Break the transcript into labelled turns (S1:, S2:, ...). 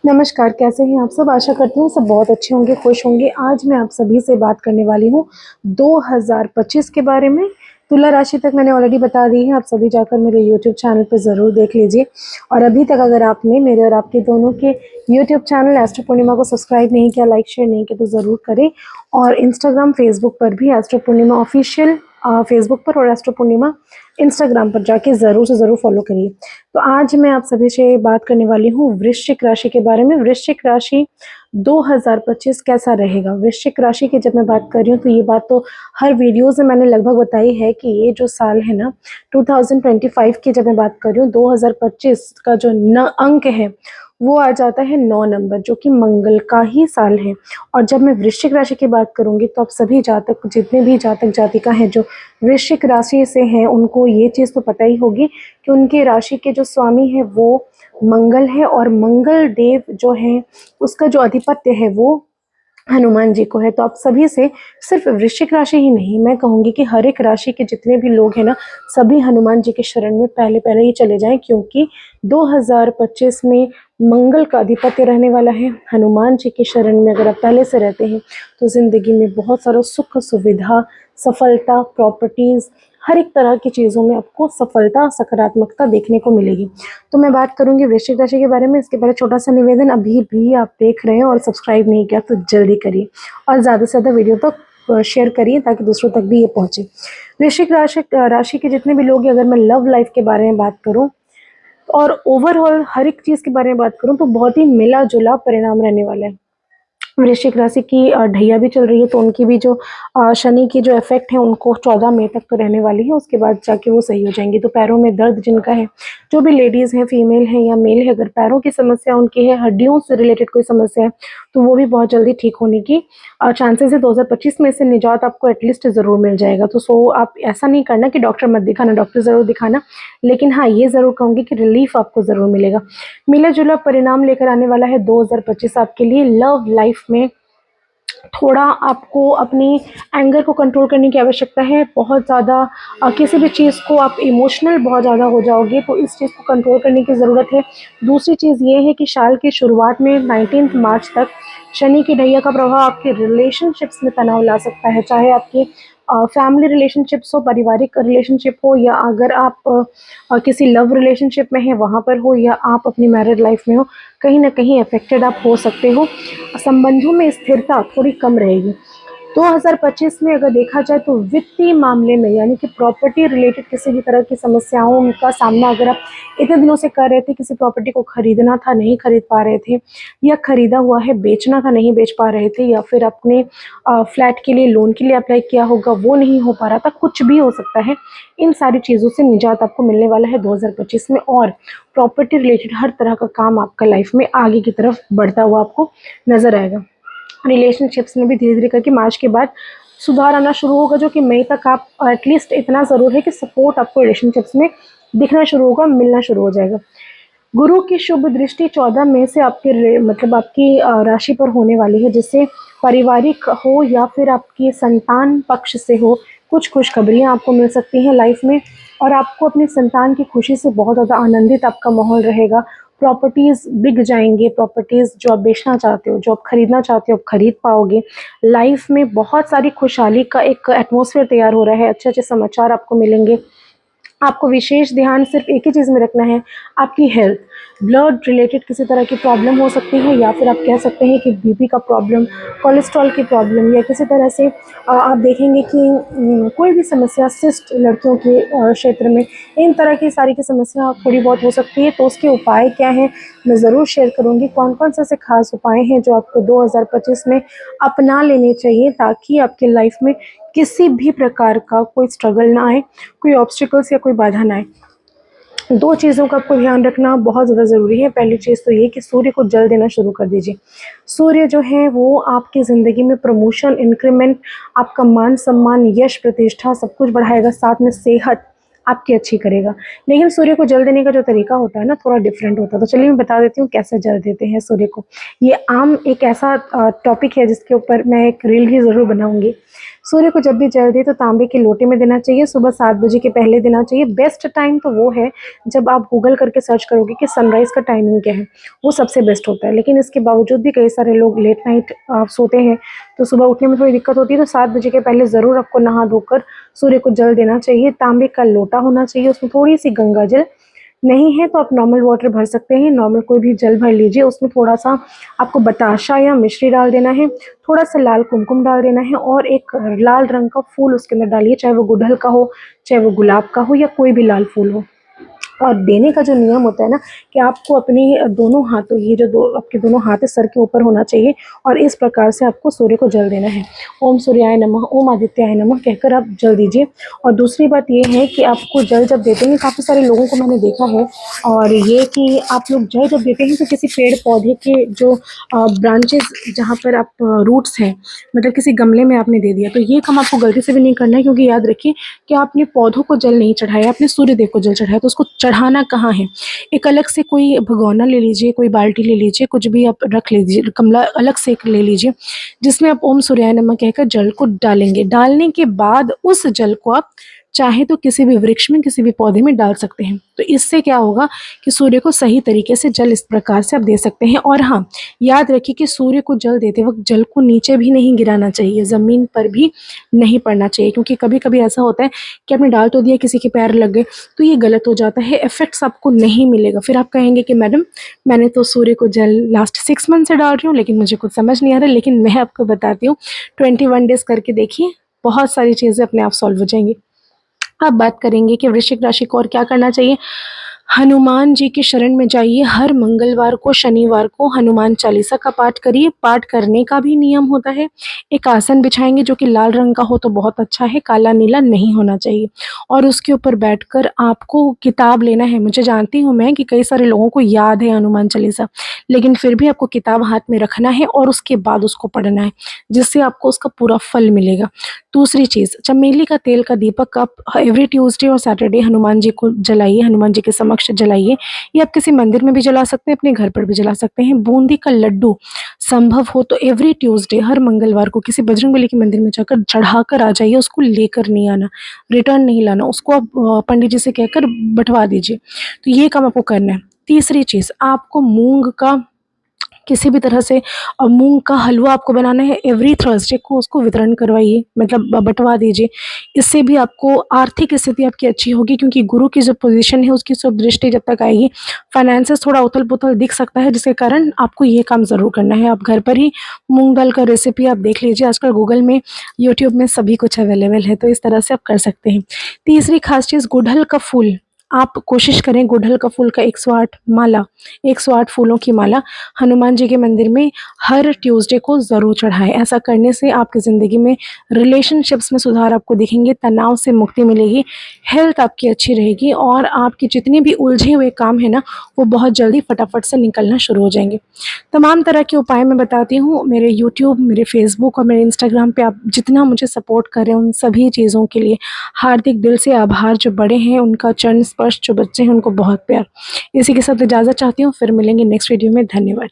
S1: नमस्कार, कैसे हैं आप सब? आशा करती हूँ सब बहुत अच्छे होंगे, खुश होंगे। आज मैं आप सभी से बात करने वाली हूँ 2025 के बारे में। तुला राशि तक मैंने ऑलरेडी बता दी है, आप सभी जाकर मेरे यूट्यूब चैनल पे ज़रूर देख लीजिए। और अभी तक अगर आपने मेरे और आपके दोनों के यूट्यूब चैनल एस्ट्रो पूर्णिमा को सब्सक्राइब नहीं किया, लाइक शेयर नहीं किया तो ज़रूर करें। और इंस्टाग्राम, फेसबुक पर भी एस्ट्रो पूर्णिमा ऑफिशियल फेसबुक पर और एस्ट्रो पूर्णिमा इंस्टाग्राम पर जाके ज़रूर से ज़रूर फॉलो करिए। तो आज मैं आप सभी से बात करने वाली हूँ वृश्चिक राशि के बारे में। वृश्चिक राशि 2025 कैसा रहेगा? वृश्चिक राशि की जब मैं बात कर रही हूँ तो ये बात तो हर वीडियोज़ में मैंने लगभग बताई है कि ये जो साल है ना 2025 की जब मैं बात कर रही हूँ, 2025 का जो अंक है वो आ जाता है 9 नंबर, जो कि मंगल का ही साल है। और जब मैं वृश्चिक राशि की बात करूंगी तो आप सभी जातक, जितने भी जातक जातिका हैं जो वृश्चिक राशि से हैं, उनको ये चीज़ तो पता ही होगी कि उनकी राशि के जो स्वामी है वो मंगल है। और मंगल देव जो है उसका जो अधिपत्य है वो हनुमान जी को है। तो आप सभी से सिर्फ वृश्चिक राशि ही नहीं, मैं कहूँगी कि हर एक राशि के जितने भी लोग हैं ना, सभी हनुमान जी के शरण में पहले पहले ही चले जाएं, क्योंकि 2025 में मंगल का आधिपत्य रहने वाला है। हनुमान जी के शरण में अगर आप पहले से रहते हैं तो ज़िंदगी में बहुत सारा सुख, सुविधा, सफलता, प्रॉपर्टीज़, हर एक तरह की चीज़ों में आपको सफलता, सकारात्मकता देखने को मिलेगी। तो मैं बात करूंगी वृश्चिक राशि के बारे में। इसके पहले छोटा सा निवेदन, अभी भी आप देख रहे हैं और सब्सक्राइब नहीं किया तो जल्दी करिए और ज़्यादा से ज़्यादा वीडियो तक शेयर करिए ताकि दूसरों तक भी ये पहुंचे। वृश्चिक राशि के जितने भी लोग हैं, अगर मैं लव लाइफ के बारे में बात करूं और ओवरऑल हर एक चीज़ के बारे में बात करूं तो बहुत ही मिला जुला परिणाम रहने वाला है। वृश्चिक राशि की ढैया भी चल रही है, तो उनकी भी जो शनि की जो इफेक्ट है उनको 14 मई तक तो रहने वाली है, उसके बाद जाके वो सही हो जाएंगी। तो पैरों में दर्द जिनका है, जो भी लेडीज़ हैं, फीमेल है या मेल है, अगर पैरों की समस्या उनकी है, हड्डियों से रिलेटेड कोई समस्या है, तो वो भी बहुत जल्दी ठीक होने की चांसेस है। 2025 में से निजात आपको एटलीस्ट ज़रूर मिल जाएगा। तो आप ऐसा नहीं करना कि डॉक्टर मत दिखाना, डॉक्टर ज़रूर दिखाना, लेकिन हाँ ये ज़रूर कहूँगी कि रिलीफ आपको ज़रूर मिलेगा। मिला जुला परिणाम लेकर आने वाला है 2025 आपके लिए। लव लाइफ में थोड़ा आपको अपनी एंगर को कंट्रोल करने की आवश्यकता है। बहुत ज़्यादा किसी भी चीज़ को आप इमोशनल बहुत ज़्यादा हो जाओगे, तो इस चीज़ को कंट्रोल करने की ज़रूरत है। दूसरी चीज़ ये है कि साल की शुरुआत में 19 मार्च तक शनि की ढैया का प्रभाव आपके रिलेशनशिप्स में तनाव ला सकता है, चाहे आपके फैमिली रिलेशनशिप्स हो, पारिवारिक रिलेशनशिप हो, या अगर आप किसी लव रिलेशनशिप में हैं वहाँ पर हो, या आप अपनी मैरिड लाइफ में हो, कहीं ना कहीं अफेक्टेड आप हो सकते हो। संबंधों में स्थिरता थोड़ी कम रहेगी। 2025 में अगर देखा जाए तो वित्तीय मामले में, यानी कि प्रॉपर्टी रिलेटेड किसी भी तरह की समस्याओं का सामना अगर आप इतने दिनों से कर रहे थे, किसी प्रॉपर्टी को खरीदना था नहीं खरीद पा रहे थे, या खरीदा हुआ है बेचना था नहीं बेच पा रहे थे, या फिर अपने फ्लैट के लिए लोन के लिए अप्लाई किया होगा वो नहीं हो पा रहा था, कुछ भी हो सकता है। इन सारी चीज़ों से निजात आपको मिलने वाला है 2025 में। और प्रॉपर्टी रिलेटेड हर तरह का काम आपका लाइफ में आगे की तरफ बढ़ता हुआ आपको नजर आएगा। रिलेशनशिप्स में भी धीरे धीरे करके मार्च के बाद सुधार आना शुरू होगा, जो कि मई तक आप एटलीस्ट इतना ज़रूर है कि सपोर्ट आपको रिलेशनशिप्स में दिखना शुरू होगा, मिलना शुरू हो जाएगा। गुरु की शुभ दृष्टि 14 मई से मतलब आपकी राशि पर होने वाली है, जिससे पारिवारिक हो या फिर आपकी संतान पक्ष से हो, कुछ खुशखबरियाँ आपको मिल सकती हैं लाइफ में। और आपको अपनी संतान की खुशी से बहुत ज़्यादा आनंदित आपका माहौल रहेगा। प्रॉपर्टीज़ बिक जाएंगे, प्रॉपर्टीज़ जो आप बेचना चाहते हो, जो आप खरीदना चाहते हो, आप खरीद पाओगे। लाइफ में बहुत सारी खुशहाली का एक एटमॉस्फेयर तैयार हो रहा है, अच्छे अच्छे समाचार आपको मिलेंगे। आपको विशेष ध्यान सिर्फ एक ही चीज़ में रखना है, आपकी हेल्थ। ब्लड रिलेटेड किसी तरह की प्रॉब्लम हो सकती है, या फिर आप कह सकते हैं कि बीपी का प्रॉब्लम, कोलेस्ट्रॉल की प्रॉब्लम, या किसी तरह से आप देखेंगे कि कोई भी समस्या, सिस्ट लड़कियों के क्षेत्र में, इन तरह की सारी की समस्या थोड़ी बहुत हो सकती है। तो उसके उपाय क्या हैं मैं ज़रूर शेयर करूँगी। कौन कौन से ऐसे खास उपाय हैं जो आपको 2025 में अपना लेने चाहिए, ताकि आपकी लाइफ में किसी भी प्रकार का कोई स्ट्रगल ना आए, कोई ऑब्स्टिकल्स या कोई बाधा ना आए। दो चीज़ों का आपको ध्यान रखना बहुत ज़्यादा ज़रूरी है। पहली चीज़ तो ये कि सूर्य को जल देना शुरू कर दीजिए। सूर्य जो है वो आपकी ज़िंदगी में प्रमोशन, इंक्रीमेंट, आपका मान सम्मान, यश, प्रतिष्ठा सब कुछ बढ़ाएगा, साथ में सेहत आपकी अच्छी करेगा। लेकिन सूर्य को जल देने का जो तरीका होता है ना, थोड़ा डिफरेंट होता है। तो चलिए मैं बता देती हूँ कैसे जल देते हैं सूर्य को। ये आम एक ऐसा टॉपिक है जिसके ऊपर मैं एक रील भी ज़रूर बनाऊँगी। सूर्य को जब भी जल दे तो तांबे के लोटे में देना चाहिए, सुबह 7 बजे के पहले देना चाहिए। बेस्ट टाइम तो वो है जब आप गूगल करके सर्च करोगे कि सनराइज़ का टाइमिंग क्या है, वो सबसे बेस्ट होता है। लेकिन इसके बावजूद भी कई सारे लोग लेट नाइट सोते हैं, तो सुबह उठने में थोड़ी दिक्कत होती है, तो 7 बजे के पहले ज़रूर आपको नहा धोकर सूर्य को जल देना चाहिए। तांबे का लोटा होना चाहिए, उसमें थोड़ी-सी गंगा जल, नहीं है तो आप नॉर्मल वाटर भर सकते हैं, नॉर्मल कोई भी जल भर लीजिए। उसमें थोड़ा-सा आपको बताशा या मिश्री डाल देना है, थोड़ा-सा लाल कुमकुम डाल देना है और एक लाल रंग का फूल उसके अंदर डालिए, चाहे वो गुड़हल का हो, चाहे वो गुलाब का हो या कोई भी लाल फूल हो। और देने का जो नियम होता है ना कि आपको अपनी दोनों हाथों, ये जो दो आपके दोनों हाथ है सर के ऊपर होना चाहिए और इस प्रकार से आपको सूर्य को जल देना है। ओम सूर्याय नमः, ओम आदित्याय नमः कहकर आप जल दीजिए। और दूसरी बात ये है कि आपको जल जब देते हैं, काफ़ी सारे लोगों को मैंने देखा है और ये कि आप लोग जल जब देते हैं तो किसी पेड़ पौधे के जो ब्रांचेस, जहाँ पर आप रूट्स हैं, मतलब किसी गमले में आपने दे दिया, तो ये काम आपको गलती से भी नहीं करना है, क्योंकि याद रखिए कि आपने पौधों को जल नहीं चढ़ाया, आपने सूर्यदेव को जल चढ़ाया, तो उसको चढ़ाना कहाँ है। एक अलग से कोई भगोना ले लीजिए, कोई बाल्टी ले लीजिए, कुछ भी आप रख लीजिए, गमला अलग से एक ले लीजिए, जिसमें आप ओम सूर्याय नमः कहकर जल को डालेंगे। डालने के बाद उस जल को आप चाहे तो किसी भी वृक्ष में, किसी भी पौधे में डाल सकते हैं। तो इससे क्या होगा कि सूर्य को सही तरीके से जल इस प्रकार से आप दे सकते हैं। और हाँ, याद रखिए कि सूर्य को जल देते वक्त जल को नीचे भी नहीं गिराना चाहिए, ज़मीन पर भी नहीं पड़ना चाहिए, क्योंकि कभी-कभी ऐसा होता है कि आपने डाल तो दिया, किसी के पैर लग गए, तो ये गलत हो जाता है, इफ़ेक्ट्स आपको नहीं मिलेगा। फिर आप कहेंगे कि मैडम मैंने तो सूर्य को जल लास्ट 6 मंथ से डाल रही हूँ, लेकिन मुझे कुछ समझ नहीं आ रहा। लेकिन मैं आपको बताती हूँ, 21 डेज़ करके देखिए, बहुत सारी चीज़ें अपने आप सॉल्व हो जाएँगी। अब बात करेंगे कि वृश्चिक राशि को और क्या करना चाहिए। हनुमान जी की शरण में जाइए, हर मंगलवार को, शनिवार को हनुमान चालीसा का पाठ करिए। पाठ करने का भी नियम होता है। एक आसन बिछाएँगे जो कि लाल रंग का हो तो बहुत अच्छा है, काला-नीला नहीं होना चाहिए। और उसके ऊपर बैठकर आपको किताब लेना है। मुझे जानती हूँ मैं कि कई सारे लोगों को याद है हनुमान चालीसा, लेकिन फिर भी आपको किताब हाथ में रखना है और उसके बाद उसको पढ़ना है, जिससे आपको उसका पूरा फल मिलेगा। दूसरी चीज़, चमेली का तेल का दीपक आप एवरी ट्यूसडे और सैटरडे हनुमान जी को जलाइए, हनुमान जी के समक्ष जलाइए। ये आप किसी मंदिर में भी जला सकते हैं, अपने घर पर भी जला सकते हैं। बूंदी का लड्डू संभव हो तो एवरी ट्यूसडे, हर मंगलवार को किसी बजरंगबली के मंदिर में जाकर चढ़ाकर आ जाइए, उसको लेकर नहीं आना, रिटर्न नहीं लाना, उसको आप पंडित जी से कहकर बँटवा दीजिए। तो ये काम आपको करना है। तीसरी चीज़, आपको मूँग का किसी भी तरह से मूँग का हलवा आपको बनाना है, एवरी थर्सडे को उसको वितरण करवाइए, मतलब बँटवा दीजिए। इससे भी आपको आर्थिक स्थिति आपकी अच्छी होगी, क्योंकि गुरु की जो पोज़ीशन है उसकी शुभ दृष्टि जब तक आएगी, फाइनेंसेस थोड़ा उथल-पुथल दिख सकता है, जिसके कारण आपको ये काम ज़रूर करना है। आप घर पर ही मूँग दाल का रेसिपी आप देख लीजिए, आजकल गूगल में, यूट्यूब में सभी कुछ अवेलेबल है, तो इस तरह से आप कर सकते हैं। तीसरी ख़ास चीज़, गुड़हल का फूल, आप कोशिश करें गुड़हल का फूल का 108 माला, 108 फूलों की माला हनुमान जी के मंदिर में हर ट्यूसडे को ज़रूर चढ़ाएँ। ऐसा करने से आपकी ज़िंदगी में रिलेशनशिप्स में सुधार आपको दिखेंगे, तनाव से मुक्ति मिलेगी, हेल्थ आपकी अच्छी रहेगी और आपके जितने भी उलझे हुए काम हैं ना, वो बहुत जल्दी फटाफट से निकलना शुरू हो जाएँगे। तमाम तरह के उपाय मैं बताती हूँ मेरे यूट्यूब, मेरे फ़ेसबुक और मेरे इंस्टाग्राम पे। आप जितना मुझे सपोर्ट कर रहे हैं उन सभी चीज़ों के लिए हार्दिक दिल से आभार। जो बड़े हैं उनका चरण स्पर्श, जो बच्चे हैं उनको बहुत प्यार। इसी के साथ इजाज़त चाहती हूँ, फिर मिलेंगे नेक्स्ट वीडियो में। धन्यवाद।